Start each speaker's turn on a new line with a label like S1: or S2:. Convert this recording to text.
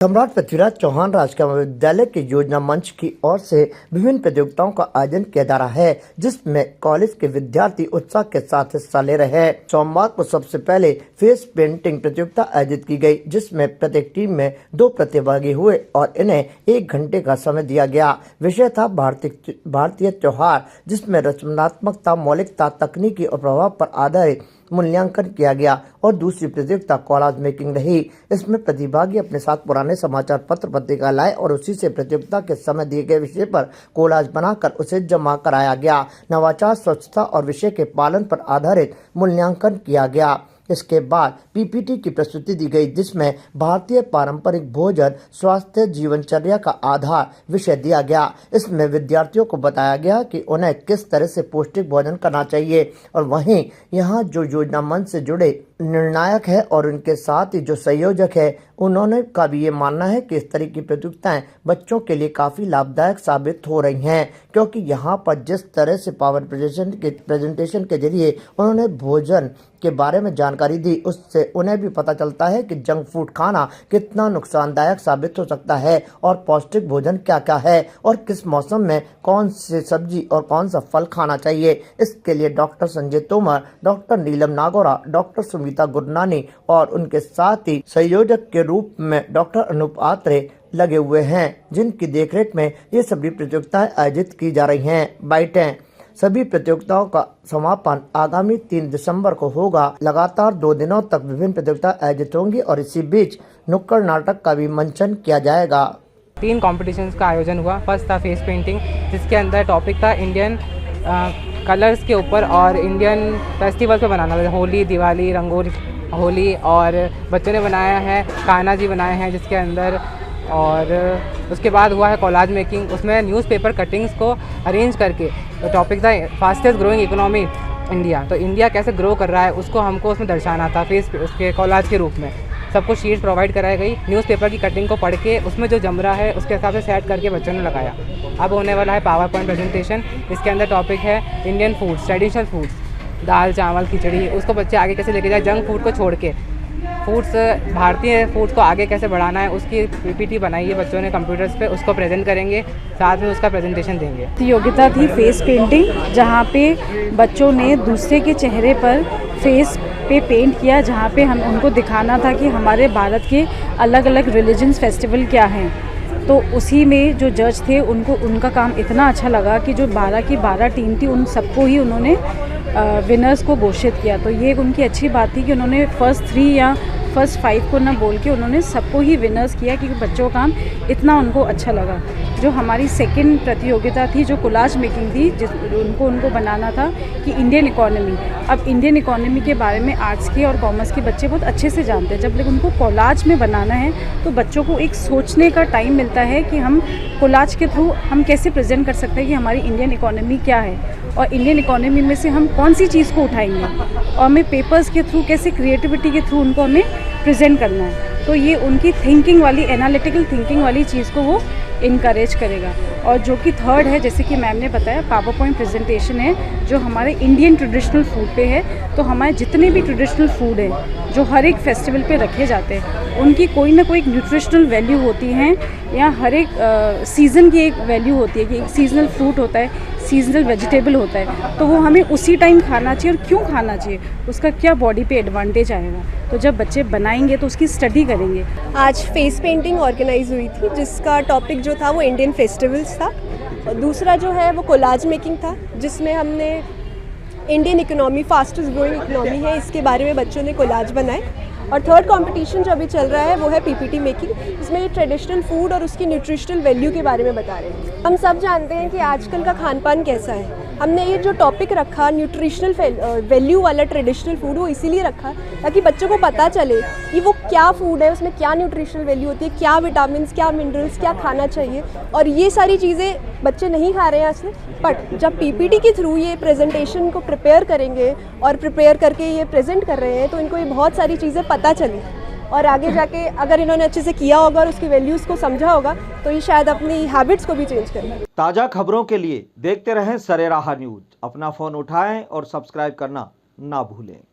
S1: सम्राट पृथ्वीराज चौहान राजकीय महाविद्यालय के योजना मंच की ओर से विभिन्न प्रतियोगिताओं का आयोजन किया जा रहा है, जिसमें कॉलेज के विद्यार्थी उत्साह के साथ हिस्सा ले रहे हैं। सोमवार को सबसे पहले फेस पेंटिंग प्रतियोगिता आयोजित की गई, जिसमें प्रत्येक टीम में 2 प्रतिभागी हुए और इन्हें 1 घंटे का समय दिया गया। विषय था भारतीय त्योहार, जिसमें रचनात्मकता, मौलिकता, तकनीकी और प्रभाव पर आधारित मूल्यांकन किया गया और दूसरी प्रतियोगिता कोलाज मेकिंग रही। इसमें प्रतिभागी अपने साथ पुराने समाचार पत्र पत्रिका लाए और उसी से प्रतियोगिता के समय दिए गए विषय पर कोलाज बनाकर उसे जमा कराया गया। नवाचार, स्वच्छता और विषय के पालन पर आधारित मूल्यांकन किया गया। इसके बाद पीपीटी की प्रस्तुति दी गई, जिसमें भारतीय पारंपरिक भोजन, स्वास्थ्य, जीवनचर्या का आधार विषय दिया गया। इसमें विद्यार्थियों को बताया गया कि उन्हें किस तरह से पौष्टिक भोजन करना चाहिए और वहीं यहाँ जो योजना मंच से जुड़े निर्णायक है और उनके साथ ही जो संयोजक है, उन्होंने का भी ये मानना है कि इस तरह की प्रतियोगिताएं बच्चों के लिए काफ़ी लाभदायक साबित हो रही हैं, क्योंकि यहाँ पर जिस तरह से पावर प्रेजेंटेशन के जरिए उन्होंने भोजन के बारे में जानकारी दी, उससे उन्हें भी पता चलता है कि जंक फूड खाना कितना नुकसानदायक साबित हो सकता है और पौष्टिक भोजन क्या क्या है और किस मौसम में कौन सी सब्जी और कौन सा फल खाना चाहिए। इसके लिए डॉक्टर संजय तोमर, डॉक्टर नीलम नागौरा, डॉक्टर सुमिता गुरनानी और उनके साथ ही संयोजक के रूप में डॉक्टर अनूप आत्रे लगे हुए हैं, जिनकी देखरेख में ये सभी प्रतियोगिताएं आयोजित की जा रही हैं। बाइटें सभी प्रतियोगिताओं का समापन आगामी 3 दिसंबर को होगा। लगातार 2 दिनों तक विभिन्न प्रतियोगिताएं आयोजित होंगी और इसी बीच नुक्कड़ नाटक का भी मंचन किया जाएगा।
S2: 3 कॉम्पिटिशन्स का आयोजन हुआ। फर्स्ट था फेस पेंटिंग, जिसके अंदर टॉपिक था इंडियन कलर्स के ऊपर और इंडियन फेस्टिवल्स पे बनाना, जैसे होली, दिवाली, रंगोली, होली। और बच्चों ने बनाया है कान्हा जी बनाए हैं जिसके अंदर। और उसके बाद हुआ है कोलाज मेकिंग, उसमें न्यूज़पेपर कटिंग्स को अरेंज करके टॉपिक था फास्टेस्ट ग्रोइंग इकोनॉमी इंडिया। तो इंडिया कैसे ग्रो कर रहा है उसको हमको उसमें दर्शाना था फेस उसके कोलाज के रूप में। सबको शीट्स प्रोवाइड कराई गई, न्यूज़पेपर की कटिंग को पढ़ के उसमें जो जम रहा है उसके हिसाब से सेट करके बच्चों ने लगाया। अब होने वाला है पावर पॉइंट प्रेजेंटेशन। इसके अंदर टॉपिक है इंडियन फूड्स, ट्रेडिशनल फूड्स, दाल, चावल, खिचड़ी। उसको बच्चे आगे कैसे लेके जाए, जंक फूड को छोड़ के फूड्स, भारतीय फूड्स को आगे कैसे बढ़ाना है, उसकी पीपीटी बनाई है बच्चों ने कंप्यूटर्स पे, उसको प्रेजेंट करेंगे, साथ में उसका प्रेजेंटेशन देंगे।
S3: प्रतियोगिता थी फेस पेंटिंग, जहाँ पे बच्चों ने दूसरे के चेहरे पर फेस पे पेंट किया, जहाँ पे हम उनको दिखाना था कि हमारे भारत के अलग अलग रिलीजन्स फेस्टिवल क्या हैं। तो उसी में जो जज थे उनको उनका काम इतना अच्छा लगा कि जो 12 की 12 टीम थी उन सबको ही उन्होंने विनर्स को घोषित किया। तो ये उनकी अच्छी बात थी कि उन्होंने फर्स्ट 3 या फर्स्ट 5 को ना बोल के उन्होंने सबको ही विनर्स किया, क्योंकि बच्चों का काम इतना उनको अच्छा लगा। जो हमारी सेकंड प्रतियोगिता थी जो कोलाज मेकिंग थी, जिस उनको बनाना था कि इंडियन इकोनॉमी। अब इंडियन इकोनॉमी के बारे में आर्ट्स के और कॉमर्स के बच्चे बहुत अच्छे से जानते हैं। जब लेकिन उनको कोलाज में बनाना है तो बच्चों को एक सोचने का टाइम मिलता है कि हम कोलाज के थ्रू हम कैसे प्रेजेंट कर सकते हैं कि हमारी इंडियन इकोनॉमी क्या है और इंडियन इकोनॉमी में से हम कौन सी चीज़ को उठाएंगे और हमें पेपर्स के थ्रू कैसे क्रिएटिविटी के थ्रू उनको हमें प्रेजेंट करना है। तो ये उनकी थिंकिंग वाली, एनालिटिकल थिंकिंग वाली चीज़ को वो इनकरेज करेगा। और जो कि थर्ड है, जैसे कि मैम ने बताया, पावर पॉइंट प्रेजेंटेशन है जो हमारे इंडियन ट्रेडिशनल फूड पे है। तो हमारे जितने भी ट्रेडिशनल फूड हैं जो हर एक फेस्टिवल पे रखे जाते हैं, उनकी कोई ना कोई न्यूट्रिशनल वैल्यू होती हैं या हर एक सीज़न की एक वैल्यू होती है कि एक सीजनल फ्रूट होता है, सीजनल वेजिटेबल होता है, तो वो हमें उसी टाइम खाना चाहिए। और क्यों खाना चाहिए, उसका क्या बॉडी पे एडवांटेज आएगा। तो जब बच्चे बनाएंगे तो उसकी स्टडी करेंगे।
S4: आज फेस पेंटिंग ऑर्गेनाइज हुई थी, जिसका टॉपिक जो था वो इंडियन फेस्टिवल्स था। और दूसरा जो है वो कोलाज मेकिंग था, जिसमें हमने Indian economy, fastest growing economy है, इसके बारे में बच्चों ने कोलाज बनाए। और थर्ड कंपटीशन जो अभी चल रहा है वो है पीपीटी मेकिंग, जिसमें ये ट्रेडिशनल फूड और उसकी न्यूट्रिशनल वैल्यू के बारे में बता रहे हैं। हम सब जानते हैं कि आजकल का खान पान कैसा है। हमने ये जो टॉपिक रखा न्यूट्रिशनल वैल्यू वाला ट्रेडिशनल फूड, वो इसीलिए रखा ताकि बच्चों को पता चले कि वो क्या फूड है, उसमें क्या न्यूट्रिशनल वैल्यू होती है, क्या विटामिन, क्या मिनरल्स, क्या खाना चाहिए। और ये सारी चीज़ें बच्चे नहीं खा रहे हैं आज से, बट जब पीपीटी के थ्रू ये प्रेजेंटेशन को प्रिपेयर करेंगे और प्रिपेयर करके ये प्रेजेंट कर रहे हैं, तो इनको ये बहुत सारी चीज़ें पता चली और आगे जाके अगर इन्होंने अच्छे से किया होगा और उसकी वैल्यूज़ को समझा होगा तो ये शायद अपनी हैबिट्स को भी चेंज करें।
S5: ताज़ा खबरों के लिए देखते रहें सरेराह न्यूज़। अपना फ़ोन उठाएं और सब्सक्राइब करना ना भूलें।